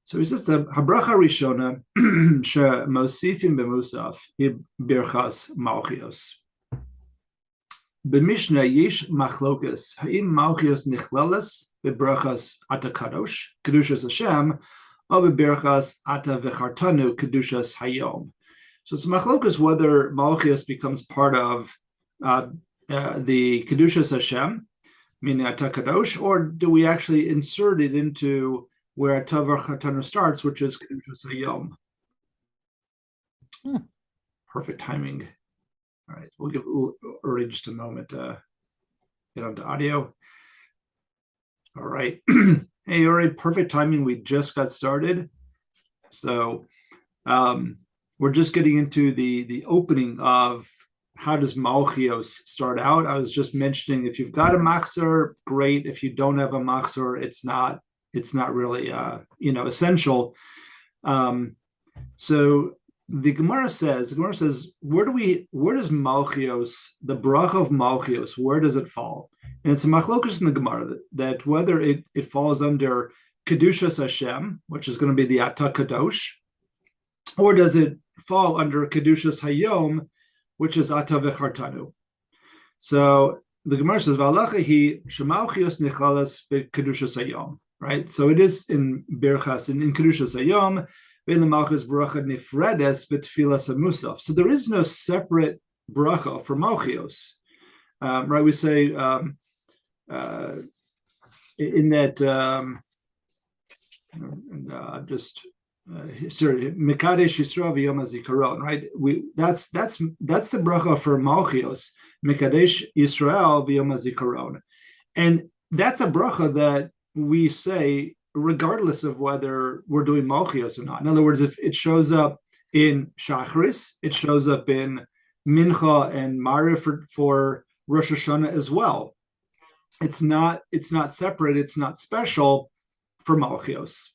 So he says the habracha rishona she'mosifim b'musaf birchas Malchiyos. B'mishnah yesh machlokas ha'im Malchiyos nichlalas b'brachas ata kadosh kedushas Hashem or b'berachas ata v'chartanu kedushas hayom. So it's machlokas whether Malchiyos becomes part of the kedushas Hashem, meaning ata kadosh, or do we actually insert it into where ata v'chartanu starts, which is kedushas hayom. Perfect timing. All right, we'll give Uri just a moment to get onto audio. All right. Hey, Uri, perfect timing. We just got started. So we're just getting into the opening of how does Malchiyos start out. I was just mentioning if you've got a machzor, great. If you don't have a machzor, it's not really essential. So the Gemara says, where does Malchiyos, the bracha of Malchiyos, where does it fall? And it's a machlokus in the Gemara that whether it falls under Kedushas Hashem, which is going to be the Ata Kadosh, or does it fall under Kedushas Hayom, which is Ata V'chartanu. So the Gemara says, V'alacha hi shemalchiyos nichalas b'Kedushas Hayom, right? So it is in Birchas, in Kedushas Hayom, so there is no separate bracha for Malchiyos, right? We say in that Mekadesh Yisrael v'Yom HaZikaron, right? That's the bracha for Malchiyos, Mekadesh Yisrael v'Yom HaZikaron, and that's a bracha that we say regardless of whether we're doing Malchiyos or not. In other words, if it shows up in Shachris, it shows up in Mincha and Mariv for Rosh Hashana as well. It's not separate, it's not special for Malchiyos.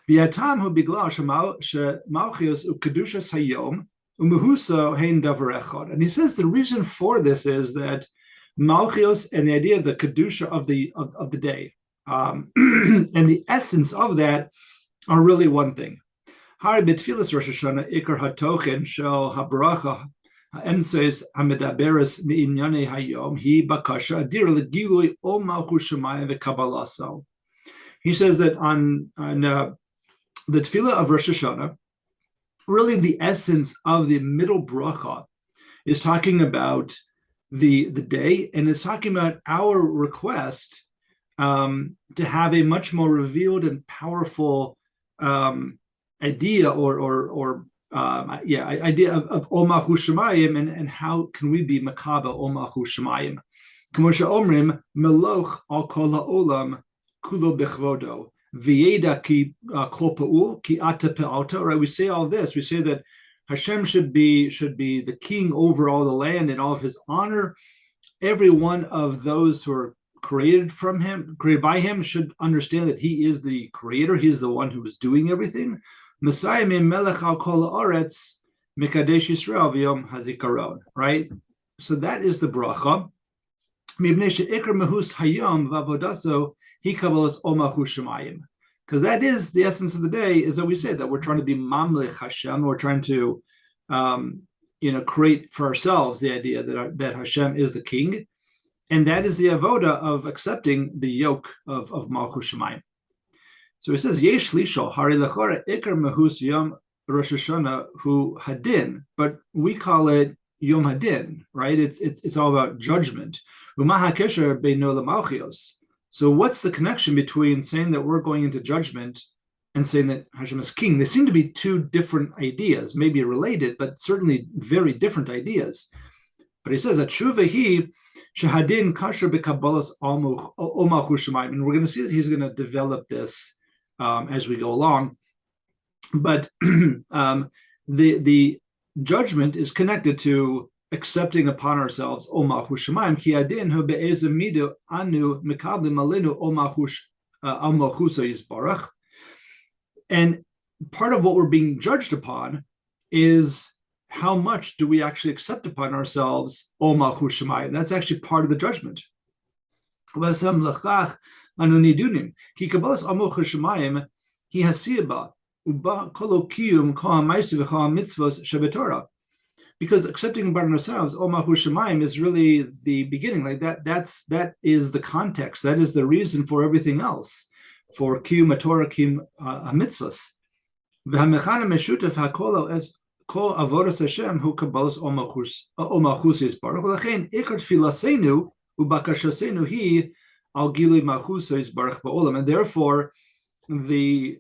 V'yatam hu bigla shemalchiyos ukedushas hayom umuhuso hein davar echad. And he says the reason for this is that Malchiyos and the idea of the kedusha of the day, and the essence of that are really one thing. Hari b'tfilas Rosh Hashana ikar hatochen shel habracha ha'emseis ha'medaberes mi'inyanei hayom hi bakasha adir legilui ol malchus shemayim v'kabalaso. He says that on the tefillah of Rosh Hashana, really the essence of the middle bracha is talking about the day, and it's talking about our request to have a much more revealed and powerful idea idea of Ol Malchus Shemayim and how can we be makaba Ol Malchus Shemayim. K'moshe Omrim Meloch al kol ha'olam kulo bechvodo v'yeda ki kol pa'ul ki ata pe'alta. Right, we say all this. We say that Hashem should be the king over all the land in all of his honor. Every one of those who are created by him should understand that he is the creator. He's the one who is doing everything. Messiah melech al kol haaretz mekadesh Yisrael v'yom hazikaron. Right. So that is the bracha. Mibnei she'ikar mehus hayom v'avodaso hi kabalas ol malchus shemayim. Because that is the essence of the day. Is that we say that we're trying to be mamlech Hashem. We're trying to create for ourselves the idea that Hashem is the king. And that is the avoda of accepting the yoke of Malchus Shemayim. So he says, Yesh lishol hari lechora ikar mehus yom Rosh Hashana hu hadin, but we call it Yom Hadin, right? It's all about judgment. U'ma hakesher beino lemalchios. So what's the connection between saying that we're going into judgment and saying that Hashem is king? They seem to be two different ideas, maybe related, but certainly very different ideas. But he says, Atshuvahi shahadin kasher bekabalas ol malchus shemayim. And we're going to see that he's going to develop this as we go along. But the judgment is connected to accepting upon ourselves ol malchus shemayim ki adin hu be'ezeh midu anu mekablim alenu ol malchuso yisbarach. And part of what we're being judged upon is how much do we actually accept upon ourselves ol malchus shemayim. That's actually part of the judgment. Ki kabalas ol malchus shemayim he hasiba uba kolokiyum kol ha'maisu v'chol mitzvos shebetorah. Because accepting about ourselves, O Malchut Shemaim, is really the beginning. Like that is the context. That is the reason for everything else, for Kiyum Torah, Kiyum Mitzvos. V'hamechana meshutef hakolo as kol avodas Hashem hu kabbalos O Malchus Yisbarach. V'lachein ikar tfilasenu ubakashasenu hi al gilui Malchus Yisbarach ba'olam. And therefore, the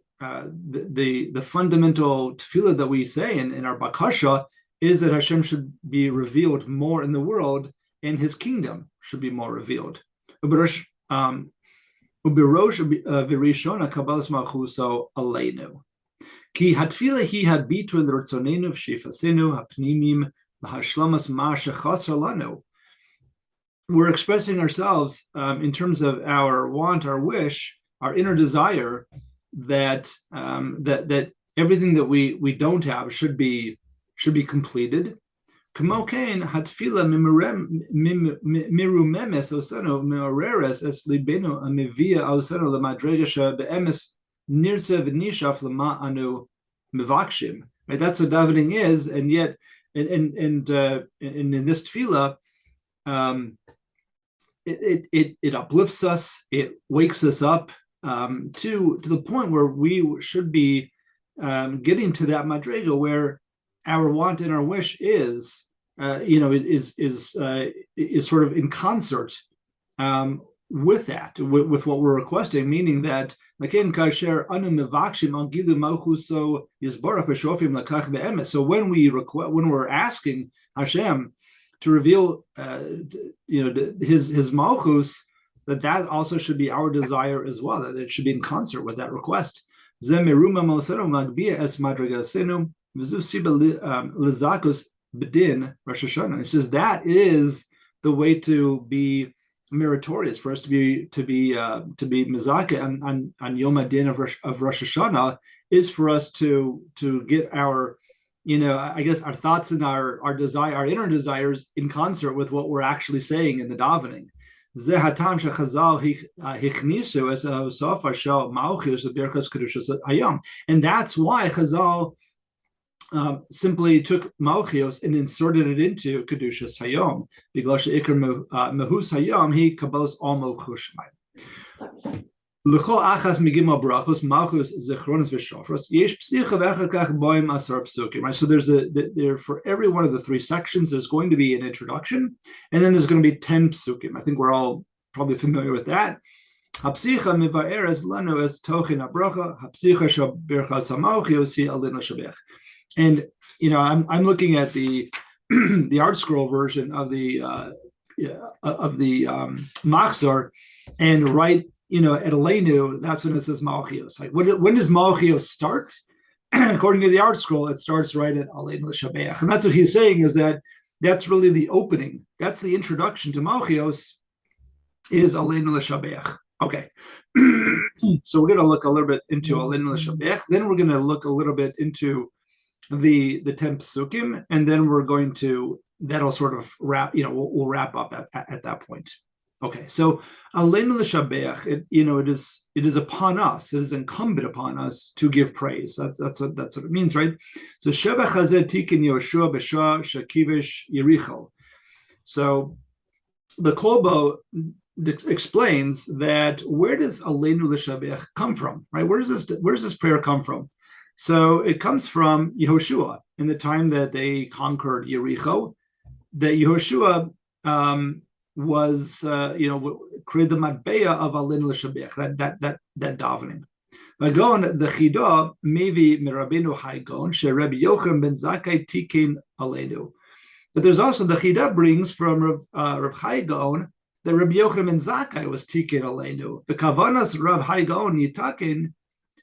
fundamental tefillah that we say in our bakasha is that Hashem should be revealed more in the world, and His kingdom should be more revealed. Ubirosh v'rishona kabbalas malchuso aleinu. Ki hatfila hi habitu l'rotzonenu v'shefasenu hapnimim l'hashlamas ma shechasar lanu. We're expressing ourselves in terms of our want, our wish, our inner desire that everything that we don't have should be completed. Kmokein hatfila mirumemes osano meoreres es libenu amivia osano lemadregasha beemes nirtze v'nishaf lema anu mivakshim. Right, that's what davening is, and yet, and in this tefillah, it uplifts us, it wakes us up to the point where we should be getting to that madrega where our want and our wish is sort of in concert with that, with what we're requesting, meaning that so when we're asking Hashem to reveal his malchus, that also should be our desire as well, that it should be in concert with that request. It says that is the way to be meritorious, for us to be mizaka on Yom Adin of Rosh Hashanah, is for us to get our, I guess, our thoughts and our desire, our inner desires, in concert with what we're actually saying in the davening. And that's why Chazal simply took Malchiyos and inserted it into Kedushas Hayom. Because Ikar Mehus Hayom, he kabbalas all Malchus Shemaim. L'chol achas migimel brachos Malchus zechronos v'shofros yesh psicha v'achakach boim asar psukim. Right. So there for every one of the three sections, there's going to be an introduction, and then there's going to be 10 psukim. I think we're all probably familiar with that. Hapsicha mivaeres lanu es tochen habracha. Hapsicha shaberchas hamalchios hi alin l'shabech. And I'm looking at the the Art Scroll version of the Machzor, and right at Aleinu, that's when it says Malchiyos. Like when does Malchiyos start? According to the Art Scroll, it starts right at Aleinu l'shabeach, and that's what he's saying, is that's really the opening. That's the introduction to Malchiyos, is Aleinu l'shabeach. Okay, so we're going to look a little bit into Aleinu l'shabeach. Then we're going to look a little bit into the 10 psukim, and then that'll sort of wrap, we'll wrap up at that point. Okay, so Aleinu l'shabeach, it is upon us, it is incumbent upon us to give praise. That's what it means, right? So Shebach hazeh tikin Yoshua b'shah shakivish Yericho. So the Kolbo explains that where does Aleinu l'shabeach come from, right? Where does this prayer come from? So it comes from Yehoshua in the time that they conquered Yericho. That Yehoshua was created the matbeya of Aleinu l'shabeach, that davening. Vagon the Chidah maybe mirabenu Haigon she Rabbi Yochanan ben Zakkai tikin Aleinu. But there's also the Chidah brings from Rav Haigon that Rabbi Yochanan ben Zakkai was tikin Aleinu. The Kavanas Rav Haigon yitakin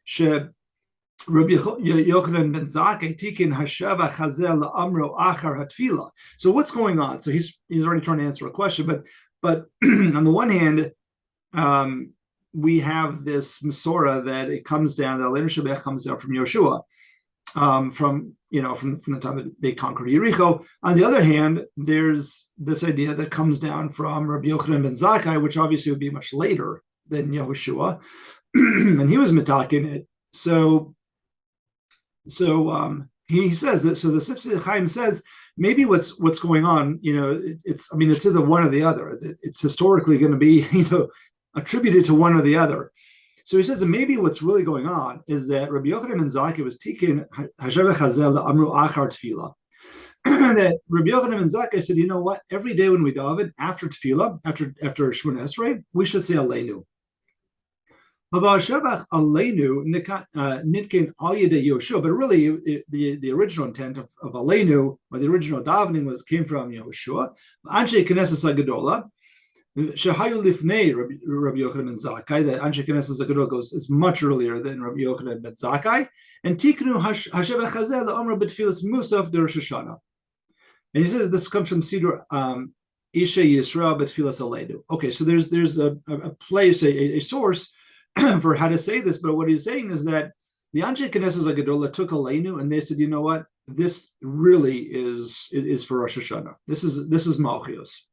she Rabbi Yochanan ben Zakkai tikin hashava chazel la'amro achar hatfila. So what's going on? So he's already trying to answer a question, but on the one hand, we have this Masorah that it comes down. The Aleinu l'shabeach comes down from Yoshua, from the time that they conquered Yericho. On the other hand, there's this idea that comes down from Rabbi Yochanan ben Zakkai, which obviously would be much later than Yehoshua, and he was mitakin it he says that. So the Sifsei Chaim says maybe what's going on, it's either one or the other. It's historically going to be, attributed to one or the other. So he says that maybe what's really going on is that Rabbi Yochanan ben Zakkai was tikin Hashem Chazel Amru Achar Tefillah. That Rabbi Yochanan ben Zakkai said, you know what? Every day when we daven after Tefillah, after Shemona Esrei, we should say Aleinu. But really, the original intent of Aleinu, or the original davening, came from Yehoshua. Anshe Knesset Agadola, Shehayu Lifnei Rabbi Yochanan ben Zakkai. That Anshe Knesset Agadola is much earlier than Rabbi Yochanan ben Zakkai. And Tiknu Hashem Chazel Amra B'Tfilas Musaf de Rosh Hashana. And he says this comes from Siddur Isha Yisrael B'Tfilas Aleinu. Okay, so there's a place, a source for how to say this, but what he's saying is that the Anshe Knesset Agadola took Aleinu and they said, you know what, this really is for Rosh Hashanah. This is Malchiyos.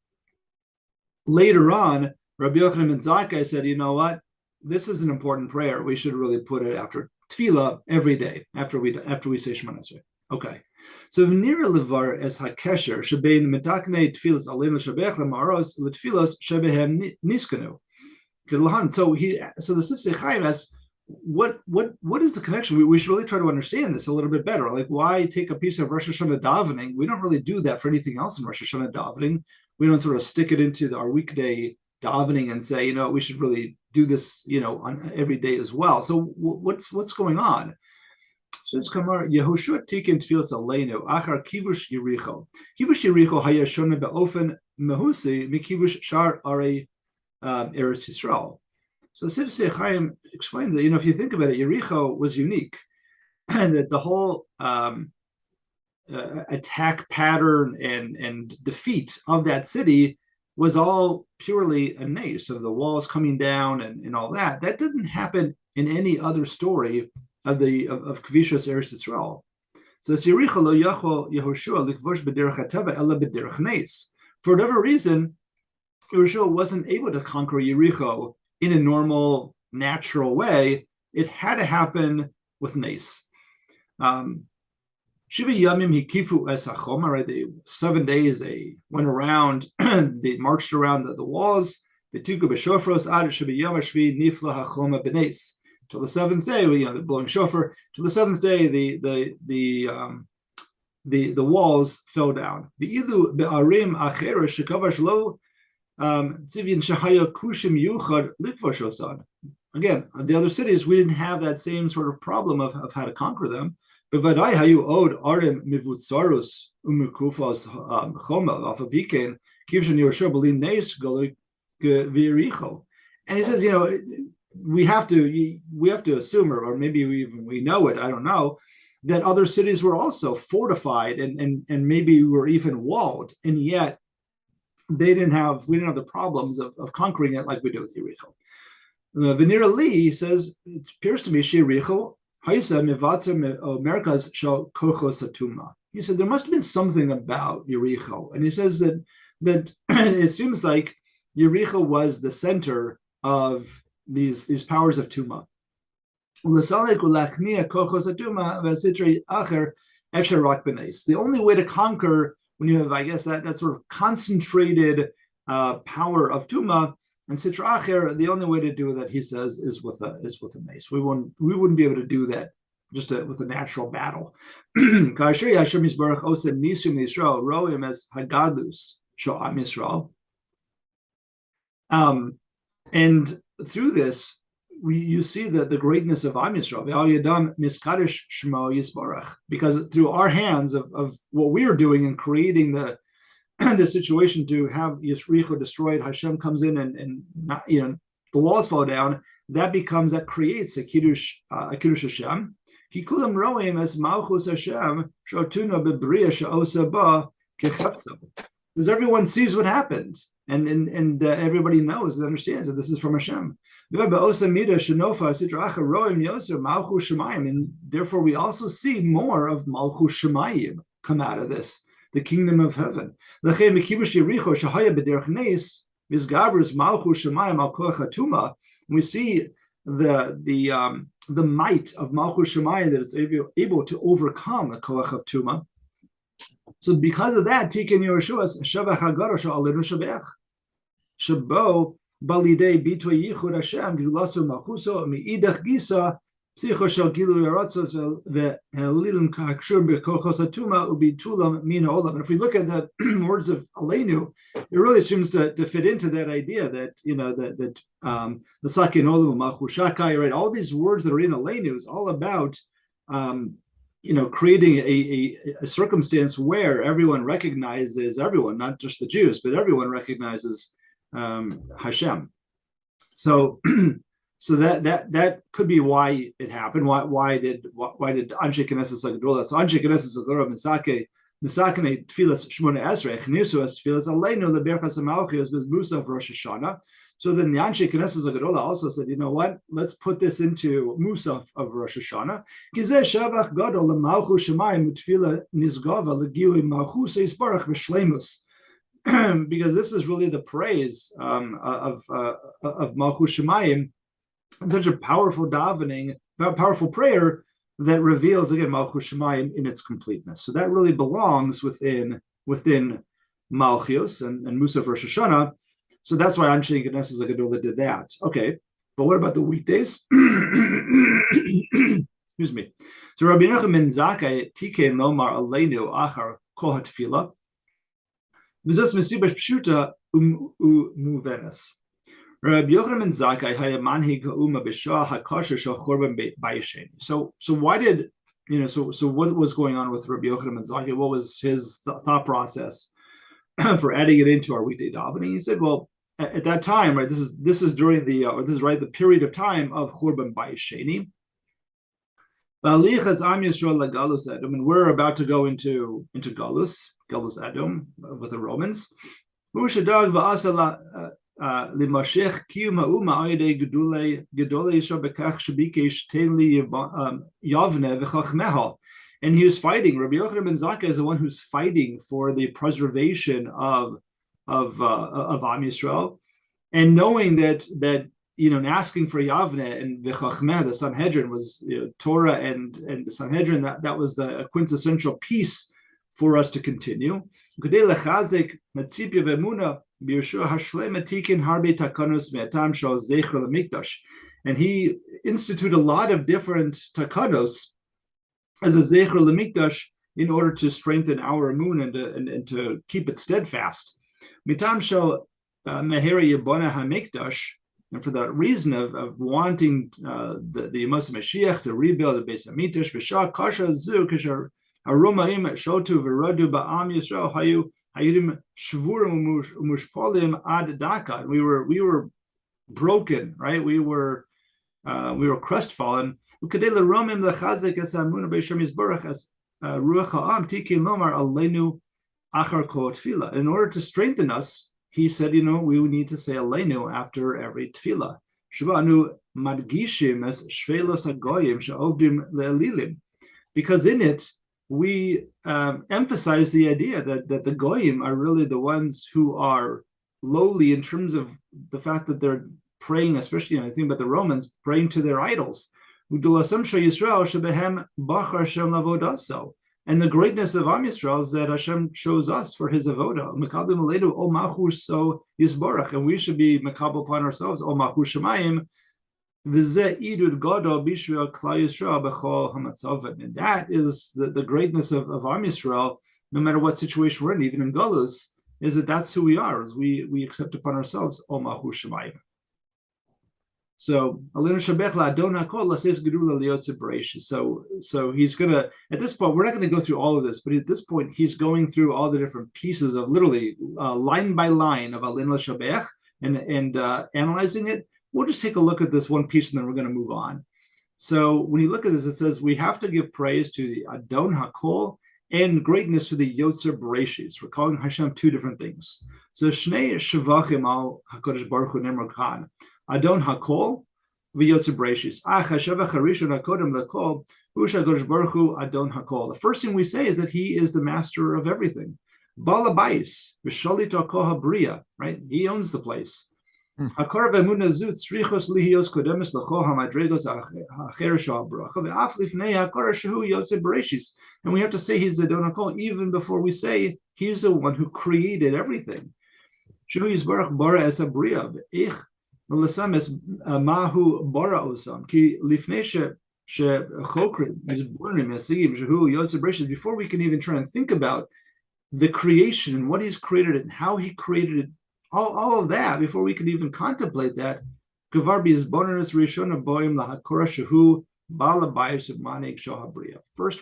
Later on, Rabbi Yochanan ben Zakkai said, you know what, this is an important prayer. We should really put it after Tefillah every day after we say Shemona Esrei. Okay, so Nira Levar es Hakesher shebein metaknei Tfilas Aleinu Shabech Lamaros L'Tfilos Shebehem Niskanu. So the Sifsei Chaim asks, what is the connection? We should really try to understand this a little bit better. Like, why take a piece of Rosh Hashanah davening? We don't really do that for anything else in Rosh Hashanah davening. We don't sort of stick it into our weekday davening and say, we should really do this, on every day as well. So what's going on? So it's Kamar Yehoshua Tikin Tfilas Aleinu Achar Kivush Yericho. Kivush Yericho Haya Shona Be'ofen Mehusi Mikivush Shar Ari Eretz Yisrael. So Sifsei Chaim explains that, if you think about it, Yericho was unique, and that the whole attack pattern and defeat of that city was all purely a nace of the walls coming down and all that. That didn't happen in any other story of Kvishas Eretz Yisrael. So it's Yericho lo yachol Yehoshua likvosh b'derech hateva ela b'derech nace. For whatever reason, Yehoshua wasn't able to conquer Yericho in a normal, natural way. It had to happen with nace. Shiva Yamim Hikifu Es Hachoma, right? 7 days they went around, they marched around the walls. Betuku B'Shofros Ad Shiva Yam Shvi Nifla Hachoma B'Nes. Till the seventh day, they're blowing shofar. Till the seventh day, the walls fell down. Be'ilu be'arim acheres shekavash lo tzivin shahaya kushim yuchad likvoshosan. Again, the other cities, we didn't have that same sort of problem of how to conquer them. But vadai hayu od arim mivutzarus umikufas choma afabiken kivshan Yehoshua b'lin neis golik v'yericho. And he says, we have to assume, or maybe we know it, I don't know, that other cities were also fortified and maybe were even walled, and yet we didn't have the problems of conquering it like we do with Yericho. Venira Lee says, it appears to me Yericho Haisa Mivatzer Americas shall Kochos Hatuma. He said there must have been something about Yericho, and he says that it seems like Yericho was the center of these powers of Tuma. The only way to conquer when you have, I guess, that sort of concentrated power of Tuma and Sitra Acher, the only way to do that, he says, is with a mace. We wouldn't be able to do that just with a natural battle. And through this, you see the greatness of Am Yisrael, because through our hands of what we are doing and creating the situation to have Yisricho destroyed, Hashem comes in and not, the walls fall down. That creates a kiddush Hashem. Kikulam roim as malchus Hashem shotuna bebriya she'osa ba kechefza. Because everyone sees what happened, and everybody knows and understands that this is from Hashem. And therefore, we also see more of Malchus Shemayim come out of this, the kingdom of heaven. We see the might of Malchus Shemayim, that it's able to overcome the koach of Tuma. So because of that, Tikkun Yehoshua Shavach HaGadosh Alinu Shabech Shabo Balidei Bitui Yichud Hashem Gulasu Malchuso Miidach Gisa Psicho Shel Gilu Yaratzos VeHelilim Kakshur Bekochos Atuma Ubitulam Mina Olam. And if we look at the words of Aleinu, it really seems to fit into that idea that the Sakin Olam Malchushakai, right? All these words that are in Aleinu is all about creating a circumstance where everyone recognizes everyone, not just the Jews, but everyone recognizes Hashem. So that could be why it happened. Why did Anshe Knesset Agdola? So Anshe Knesset Agdola Misakene Tfilas Shmona Esrei Chnisu Es Tfilas Aleinu LeBerchas Malchiyos Musaf Rosh Hashana. So then the Anshe Knesset Agdola also said, you know what? Let's put this into Musaf of Rosh Hashana. Gizeh Shavach Gadol LeMalchus Shemayim Utfila Nizgava LeGilui Malchus Yisbarach V'Shleimus. Because this is really the praise of Malchus Shemayim, such a powerful davening, powerful prayer that reveals again Malchus Shemayim in its completeness. So that really belongs within Malchiyos and Musaf Rosh Hashanah. So that's why Anshe Knesset Gedola did that. Okay, but what about the weekdays? Excuse me. So Rabbi Yochanan ben Zakkai Tikein Lomar Aleinu Achar Kol HaTefila. V'zos Mesibash Pshuta Umuvenes. Rabbi Yochanan ben Zakkai haya manhig ha'uma b'shah hakasher shel chorban b'yisheni. So why did so what was going on with Rabbi Yochanan ben Zakkai? What was his thought process for adding it into our weekday davening? He said, well, at that time, right? This is during the period of time of chorban b'yisheni. V'alichas am Yisrael lagalus Edom, and we're about to go into galus Edom with the Romans. U'shadag v'asa Limashech kiyum ha'uma ayidei gedolei Yisrael bekach shebikesh tein li yavne v'chachmeha. And he was fighting. Rabbi Yochanan ben Zakkai is the one who's fighting for the preservation of Am Yisrael, and knowing that and asking for Yavne and the Chachmeh, the Sanhedrin was Torah and the Sanhedrin. That was the quintessential piece for us to continue. And he instituted a lot of different takanos as a zecher lemikdash in order to strengthen our emun and to keep it steadfast. Mitam shel meheri yibona hamikdash, and for that reason of wanting the Yemos Mashiach to rebuild the Beis Hamikdash, v'shah kasha zu kasher haromaim shotu v'rodu ba'am Yisrael hayudim shvurim umushpolim ad daka. We were broken, right? We were crestfallen. Ukadei l'romim lechazek es hamunah b'Yishem Yisborach as ruach ha'am tikin lomar aleinu achar kol tefillah. In order to strengthen us, he said, we need to say Aleinu after every tefillah. Shivanu madgishim es shvelos hagoyim she'ovdim le'elilim. Because in it, we emphasize the idea that the goyim are really the ones who are lowly in terms of the fact that they're praying, especially, I think about the Romans, praying to their idols. And the greatness of Am Yisrael is that Hashem chose us for His avoda. Mekabel Aleinu O Malchus so Yisborach, and we should be mekabel upon ourselves O Malchus Shemayim. V'zeh idud godo b'shvil klal Yisrael b'chol hamatzavim. And that is the greatness of Am Yisrael, no matter what situation we're in, even in Galus, is that's who we are. Is we accept upon ourselves O Malchus Shemayim. So so he's gonna, at this point, we're not going to go through all of this, but at this point he's going through all the different pieces of literally line by line of Alin L'Shabech and analyzing it. We'll just take a look at this one piece and then we're going to move on. So when you look at this, it says we have to give praise to the Adon HaKol and greatness to the Yotzer Bereshis. We're calling Hashem two different things. So Shnei Shavachim al HaKadosh Baruch Hu Nemar Khan. Adon HaKol v'Yotzer Bereshis. Hashavach HaRishon HaKodem LaKol Usha HaKadosh Baruch Hu Adon HaKol. The first thing we say is that He is the master of everything. Bala Bais v'Shalit HaKol HaBriya. Right? He owns the place. Hakor ve'emunah zu tzrichos lihios kodemes l'chol hamadregos ha'acher sha'bracha ve'af lifnei hakor shehu yosef bereshis. And we have to say he's the Adon HaKol even before we say he's the one who created everything. Shehu yisbarach bara es abriya ve'ich l'sam es mahu bara osam ki lifnei she'chokrim yisbornim esigim shehu yosef bereshis. Before we can even try and think about the creation and what he's created and how he created it, all of that, before we can even contemplate that, first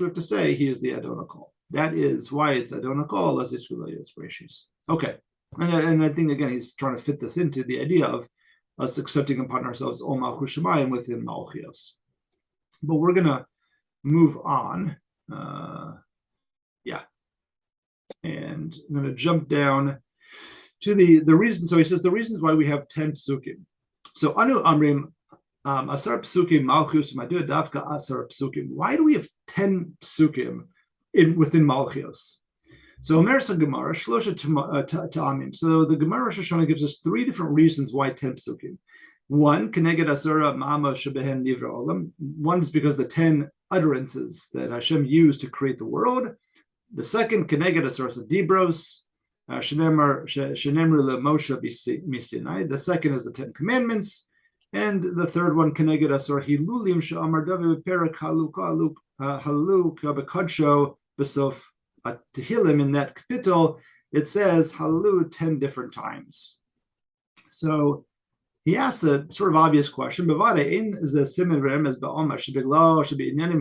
we have to say he is the Adon HaKol. That is why it's Adon HaKol, as it's gracious. Okay, and I think again he's trying to fit this into the idea of us accepting upon ourselves Ol Malchus Shemayim within Malchiyos. But we're gonna move on. And I'm going to jump down to the reason. So he says the reasons why we have 10 psukim. So anu amrim asar psukim malchus madu davka asar psukim. Why do we have 10 psukim within Malchiyos? So Omersa Gemara shlosha ta'amim. So the Gemara Rosh Hashana gives us 3 different reasons why 10 psukim. One, keneged asura ma'ama shebehen nivra olam. One is because the 10 utterances that Hashem used to create the world. The second, Keneged Asoras Dibros, Shenemru LeMoshe Misinai. The second is the 10 Commandments. And the third one, Keneged Asor Hilulim She'amar David Perak Haluk Bekadsho Besof Tehillim. In that kapitel, it says Halu 10 different times. So he asked a sort of obvious question. Bavada in the siman v'remez ba'omar shebiglo shebe'inyanim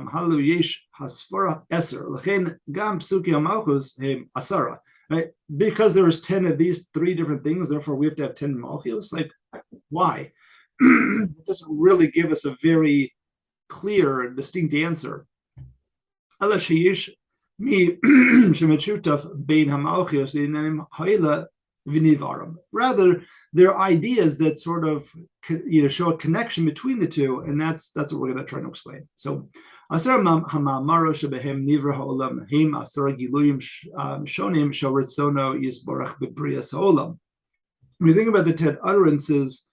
halu yesh hasfara eser lechen gam psuki hamalchus hem asara. Right? Because there was 10 of these 3 different things, therefore we have to have 10 malchiyos. Like, why? It doesn't really give us a very clear and distinct answer. Ela sheyesh mi shemechutaf bein hamalchiyos le'inyanim ha'ila. Rather, there are ideas that sort of show a connection between the two, and that's what we're going to try to explain. So, asar hamamaro shebehem nivra ha'olam him asar giluyim shonim shoritzono yisborach bebrias ha'olam. When you think about the 10 utterances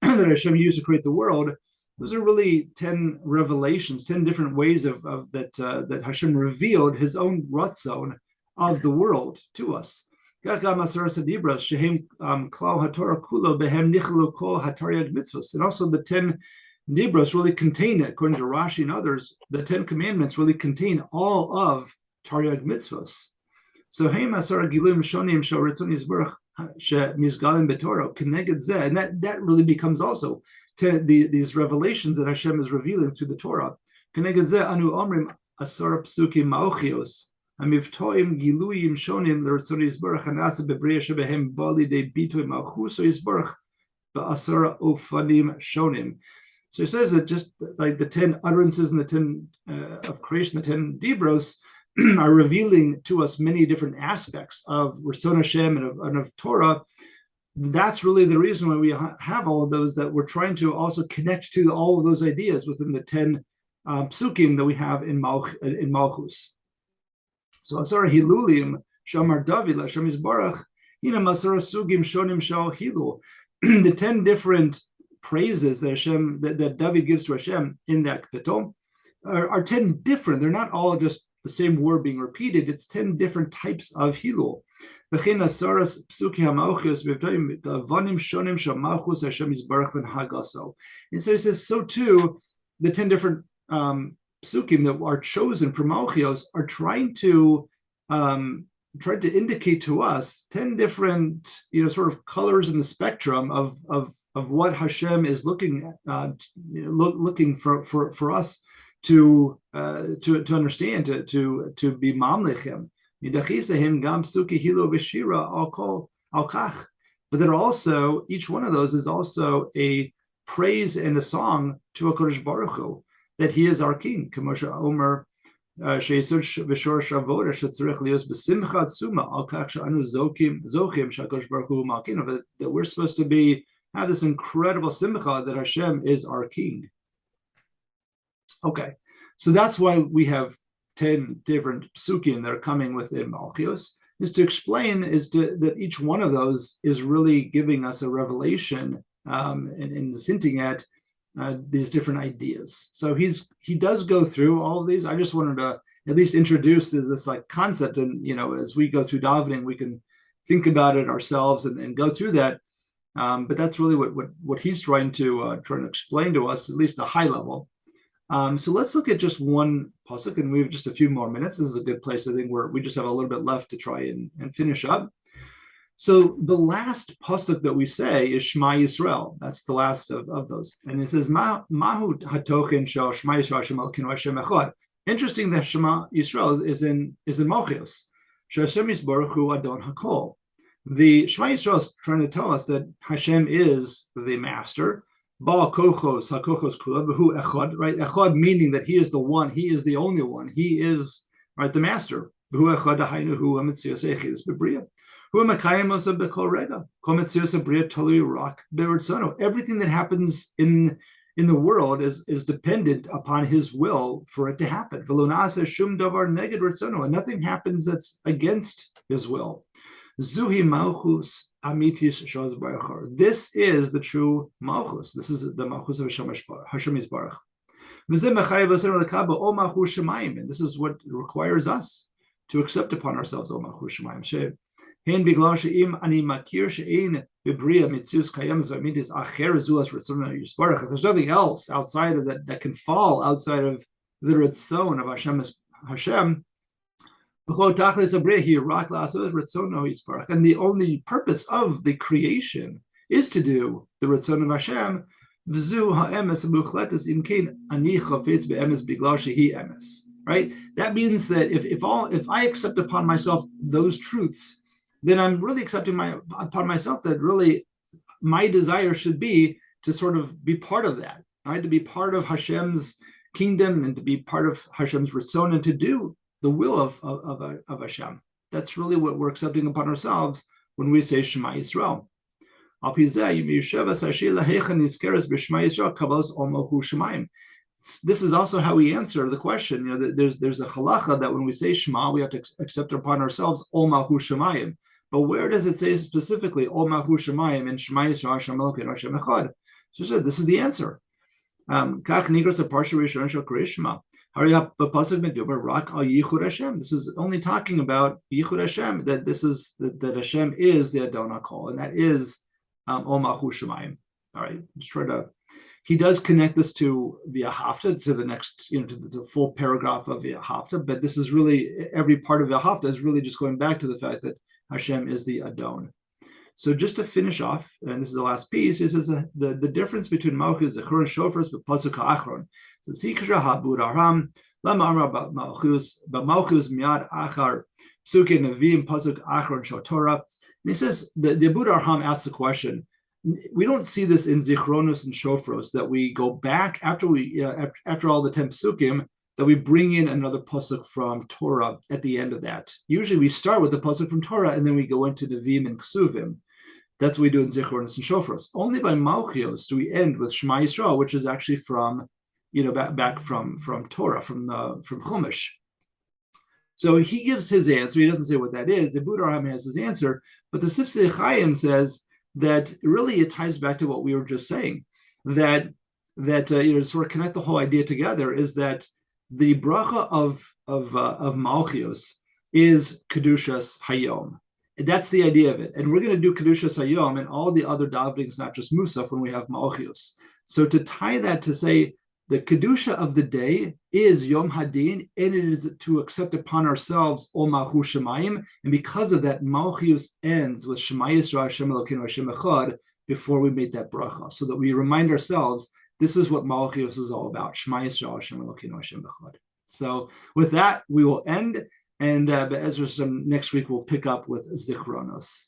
that Hashem used to create the world, those are really 10 revelations, 10 different ways of that Hashem revealed His own ratzon of the world to us. And also the 10 Dibros really contain, according to Rashi and others, the 10 commandments really contain all of Taryag mitzvos. So and that really becomes also these revelations that Hashem is revealing through the Torah. Amivtoim giluyim shonim l'ratzon yisborach hanasa bebriya shebehem bali de bitoy malchuso yisborach ba'asara ufanim shonim. So he says that just like the 10 utterances and the 10 of creation, the 10 Dibros are revealing to us many different aspects of Ratzon Hashem and of Torah. That's really the reason why we have all of those, that we're trying to also connect to all of those ideas within the 10 psukim that we have in Malchus. So asar hilulim shamar David Hashem Yisbarach hina masara sugim shonim shal hilu. The 10 different praises that Hashem that David gives to Hashem in that kapitel are 10 different. They're not all just the same word being repeated. It's 10 different types of hilul. V'chein asaras psuki hamalchus v'v'tayim vanim shonim shal malchus Hashem Yisbarach ben hagaso. And so he says, so too, the 10 different psukim that are chosen for Malchiyos are trying to indicate to us 10 different, sort of colors in the spectrum of what Hashem is looking looking for us to understand, to be mamlechem. But that also, each one of those is also a praise and a song to HaKadosh Baruch Hu, that He is our King. That we're supposed to have this incredible simcha that Hashem is our King. Okay, so that's why we have 10 different psukim that are coming within Malchiyos. to explain that each one of those is really giving us a revelation, and is hinting at these different ideas. So he does go through all of these. I just wanted to at least introduce this like concept, and as we go through davening, we can think about it ourselves and go through that. But that's really what he's trying to explain to us, at least a high level. So let's look at just one pasuk, and we have just a few more minutes. This is a good place, I think, where we just have a little bit left to try and finish up. So the last pasuk that we say is Shema Yisrael. That's the last of those, and it says Mahu hatoken shel Shema Yisrael Hashem Elokeinu Hashem Echad. Interesting that Shema Yisrael is in Malchiyos. Hashem Yisborach Hu Adon Hakol. The Shema Yisrael is trying to tell us that Hashem is the master. Baal kochos hakochos kula b'hu echad, right? Echad meaning that he is the one, he is the only one, he is, right, the master. B'hu echad hainu hu amitzios echidus b'bria. Hu makayim osa b'kol rega. Kol mitzios b'bria tolui rak b'ritzono. Everything that happens in the world is dependent upon his will for it to happen. V'lo na'aseh shum davar neged ritzono. And nothing happens that's against his will. Zuhi malchus amitis shaz barachar. This is the true malchus. This is the malchus of Hashem Yisbarach. And this is what requires us to accept upon ourselves. O malchus shemayim. If there's nothing else outside of that can fall outside of the ritzon of Hashem. And the only purpose of the creation is to do the Ratzon of Hashem. Right? That means that if I accept upon myself those truths, then I'm really accepting upon myself that really my desire should be to sort of be part of that, right? To be part of Hashem's kingdom and to be part of Hashem's Ratzon and to do the will of Hashem. That's really what we're accepting upon ourselves when we say Shema Yisrael. This is also how we answer the question. There's a halacha that when we say Shema, we have to accept upon ourselves Ol Malchu Shemayim. But where does it say specifically Ol Malchu Shemayim and Shema Yisrael Hashem Elokeinu Hashem Echad? So this is the answer. Kach nigros a parsha rishon shel Krishma. This is only talking about Yichud Hashem, that Hashem is the Adon HaKol, and that is Ol Malchu Shemayim. All right, let's try to. He does connect this to the Ahafta, to the next, to the full paragraph of the Ahafta, but this is really, every part of the Ahafta is really just going back to the fact that Hashem is the Adon. So just to finish off, and this is the last piece, it says the difference between Malchus, Zechor, and Shofars, but Pasuk HaAchron. It says, Hikra HaBud Arham, Lama Amar about Malchus, but Malchus Miad Achar, Psuke Nevi'im, Pasuk Achron Shel Torah. And he says, the Abud Arham asks the question, we don't see this in Zichronos and Shofros, that we go back after all the 10 Psukim, that we bring in another pasuk from Torah at the end of that. Usually we start with the pasuk from Torah and then we go into Nevi'im and Ksuvim. That's what we do in Zichronos and Shofros. Only by Malchiyos do we end with Shema Yisrael, which is actually from, back from Torah, from Chumash. So he gives his answer. He doesn't say what that is. The Abud Arham has his answer, but the Sifsei Chaim says that really it ties back to what we were just saying. That sort of connect the whole idea together is that the bracha of Malchiyos is Kedushas Hayom. That's the idea of it. And we're going to do Kedushas Hayom and all the other davenings, not just Musaf, when we have Malchiyos. So to tie that to say the Kedusha of the day is Yom Hadin, and it is to accept upon ourselves Ol Malchu Shemayim. And because of that, Malchiyos ends with Shema Yisrael Hashem Elokeinu Hashem Echad before we make that bracha, so that we remind ourselves this is what Malchiyos is all about. Shema Yisrael Hashem Elokeinu Hashem Echad. So with that, we will end. And Be'ezras next week, we'll pick up with Zichronos.